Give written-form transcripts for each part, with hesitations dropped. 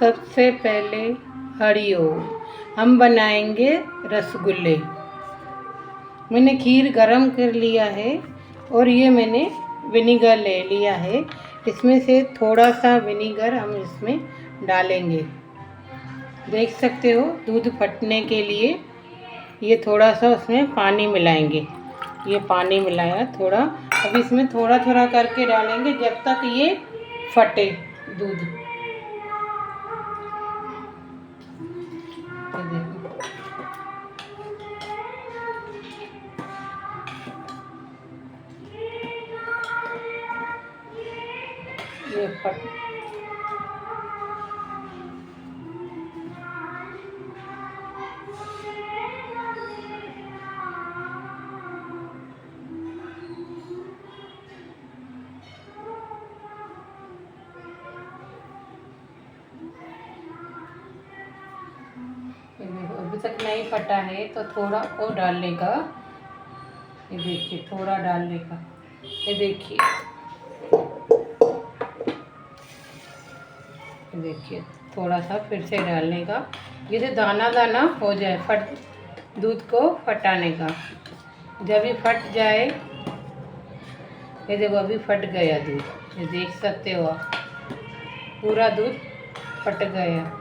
सबसे पहले हरिओम। हम बनाएंगे रसगुल्ले। मैंने खीर गरम कर लिया है और ये मैंने विनीगर ले लिया है। इसमें से थोड़ा सा विनीगर हम इसमें डालेंगे। देख सकते हो दूध फटने के लिए ये थोड़ा सा उसमें पानी मिलाएंगे। ये पानी मिलाया थोड़ा। अब इसमें थोड़ा थोड़ा करके डालेंगे जब तक ये फटे दूध। ये देखो ये फट अभी तक नहीं फटा है तो थोड़ा और डालने का। ये देखिए थोड़ा डालने का। ये देखिए थोड़ा सा फिर से डालने का। ये जो दाना दाना हो जाए फट दूध को फटाने का। जब ये फट जाए ये देखो अभी फट गया दूध। ये देख सकते हो आप पूरा दूध फट गया।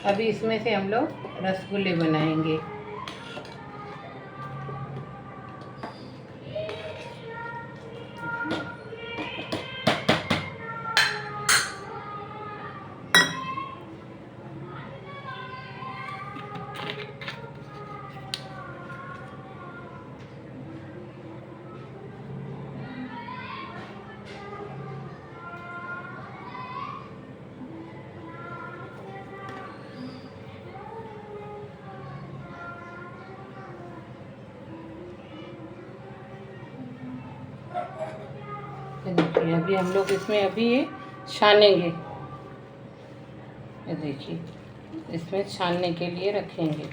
अभी इसमें से हम लोग रसगुल्ले बनाएंगे। देखिए अभी हम लोग इसमें अभी ये छानेंगे। ये देखिए इसमें छानने के लिए रखेंगे।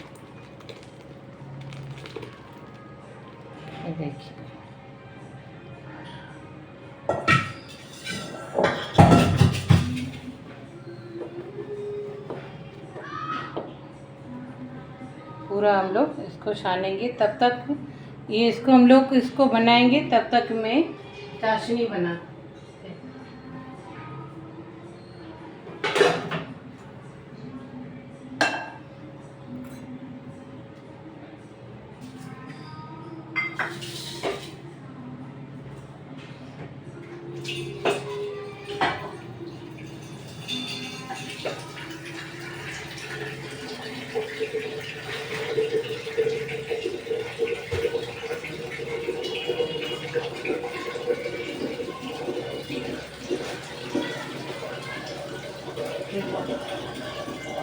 ये देखिए पूरा हम लोग इसको छानेंगे। तब तक ये इसको हम लोग इसको बनाएंगे। तब तक मैं चाशनी बना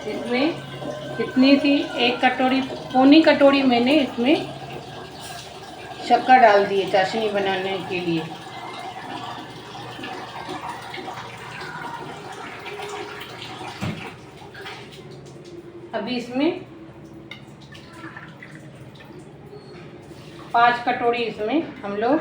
इसमें कितनी सी एक कटोरी पौनी कटोरी मैंने इसमें शक्कर डाल दी है चाशनी बनाने के लिए। अभी इसमें 5 कटोरी इसमें हम लोग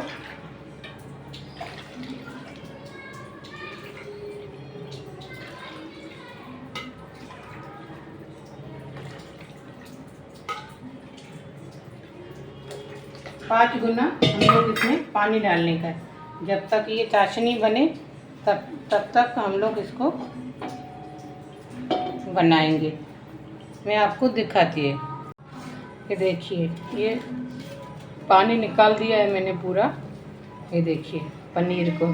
पाँच गुना हम लोग इसमें पानी डालने का। जब तक ये चाशनी बने तब तक हम लोग इसको बनाएंगे। मैं आपको दिखाती है। ये देखिए ये पानी निकाल दिया है मैंने पूरा। ये देखिए पनीर को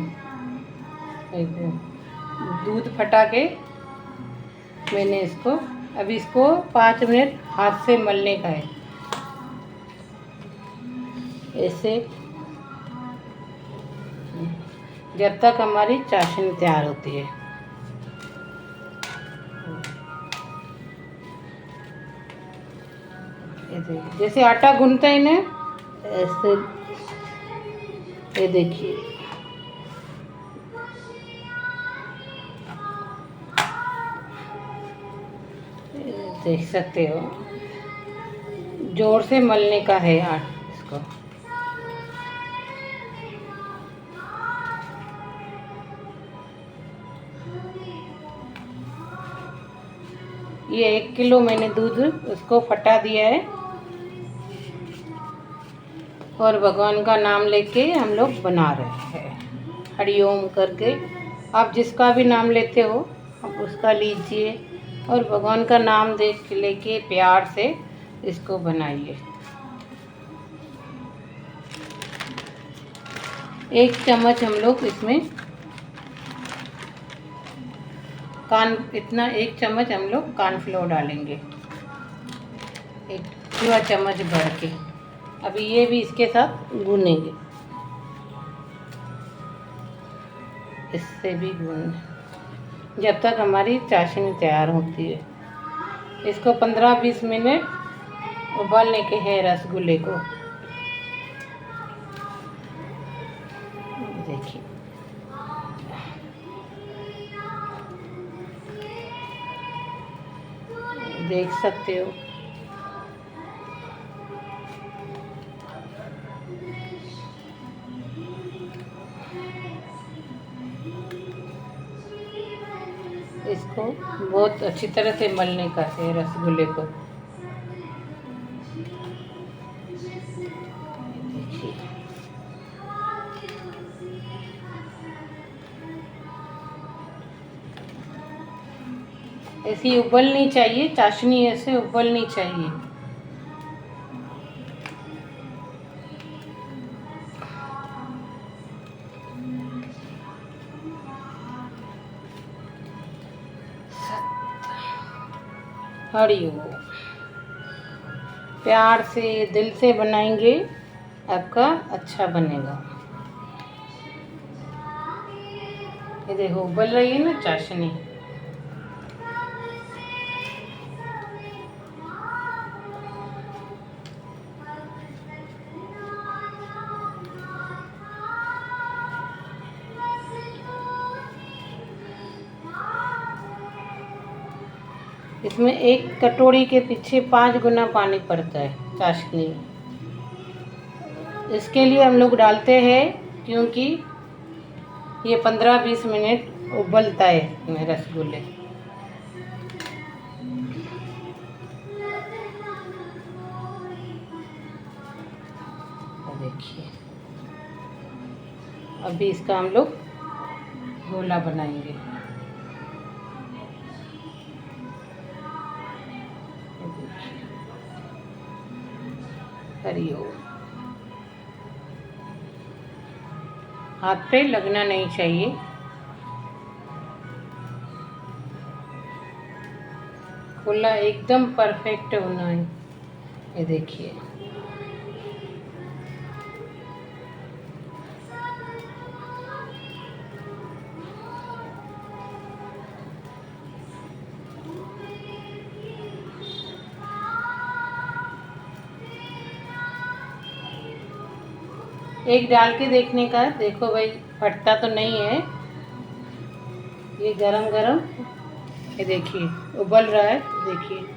दूध फटा के मैंने इसको अभी इसको 5 मिनट हाथ से मलने का है। ऐसे जब तक हमारी चाशनी तैयार होती है। ऐसे जैसे आटा गूंथते हैं ना ऐसे। ये देखिए देख सकते हो जोर से मलने का है इसको। ये 1 किलो मैंने दूध उसको फटा दिया है और भगवान का नाम लेके हम लोग बना रहे हैं हरिओम करके। आप जिसका भी नाम लेते हो आप उसका लीजिए और भगवान का नाम देख लेके प्यार से इसको बनाइए। 1 चम्मच हम लोग इसमें इतना 1 चम्मच हम लोग कॉर्नफ्लोर डालेंगे, 1 पूरा चम्मच भर के। अभी ये भी इसके साथ गूनेंगे, इससे भी गून जब तक हमारी चाशनी तैयार होती है। इसको 15-20 मिनट उबालने के हैं रसगुल्ले को। देखिए देख सकते हो इसको बहुत अच्छी तरह से मलने का है रसगुल्ले को। देखिए ऐसी उबलनी चाहिए, चाशनी ऐसे उबलनी चाहिए। हरिओम। प्यार से दिल से बनाएंगे आपका अच्छा बनेगा। ये देखो उबल रही है ना चाशनी। इसमें 1 कटोरी के पीछे 5 गुना पानी पड़ता है चाशनी। इसके लिए हम लोग डालते हैं क्योंकि ये 15-20 मिनट उबलता है रसगुल्ले। देखिए अभी इसका हम लोग गोला बनाएंगे। हरिओम। हाथ पे लगना नहीं चाहिए। खुला एकदम परफेक्ट होना है। ये देखिए एक डाल के देखने का। देखो भाई फटता तो नहीं है। ये गरम गरम ये देखिए उबल रहा है। देखिए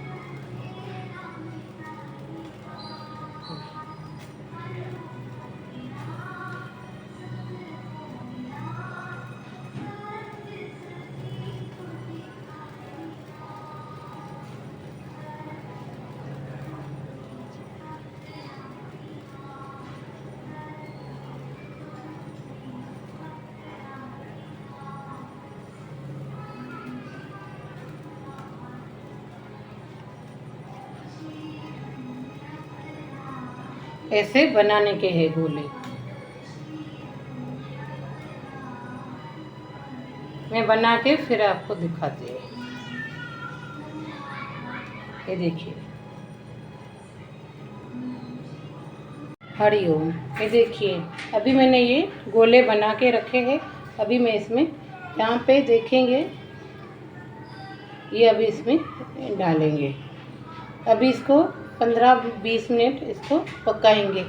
ऐसे बनाने के हैं गोले। मैं बना के फिर आपको दिखाती हूँ। ये देखिए हरिओम। ये देखिए अभी मैंने ये गोले बना के रखे हैं। अभी मैं इसमें यहाँ पे देखेंगे ये अभी इसमें डालेंगे। अभी इसको 15-20 मिनट इसको पकाएंगे।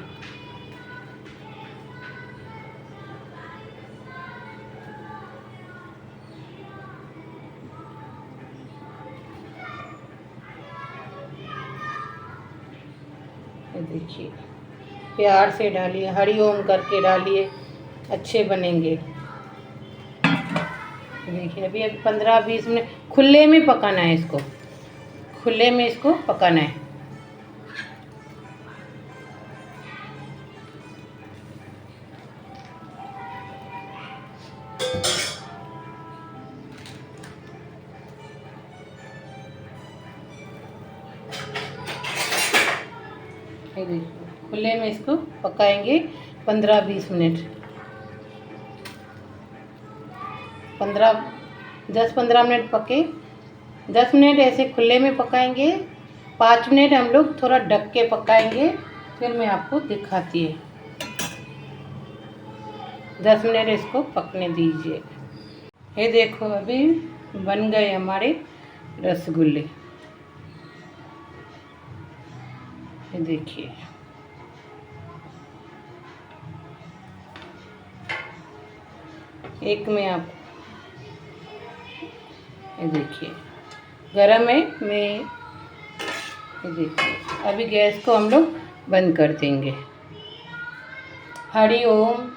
देखिए प्यार से डालिए, हरिओम करके डालिए, अच्छे बनेंगे। देखिए अभी 15-20 मिनट खुले में पकाना है इसको। खुले में इसको पकाना है। ये देखो खुले में इसको पकाएंगे 15-20 मिनट। 10-15 मिनट पके। 10 मिनट ऐसे खुले में पकाएंगे। 5 मिनट हम लोग थोड़ा ढक के पकाएंगे, फिर मैं आपको दिखाती है। 10 मिनट इसको पकने दीजिए। ये देखो अभी बन गए हमारे रसगुल्ले। ये देखिए एक में आप ये देखिए गरम है। मैं ये देखिए अभी गैस को हम लोग बंद कर देंगे। हरि ओम।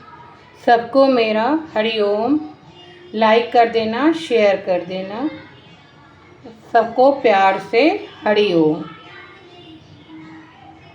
सबको मेरा हरि ओम। लाइक कर देना, शेयर कर देना। सबको प्यार से हरि ओम।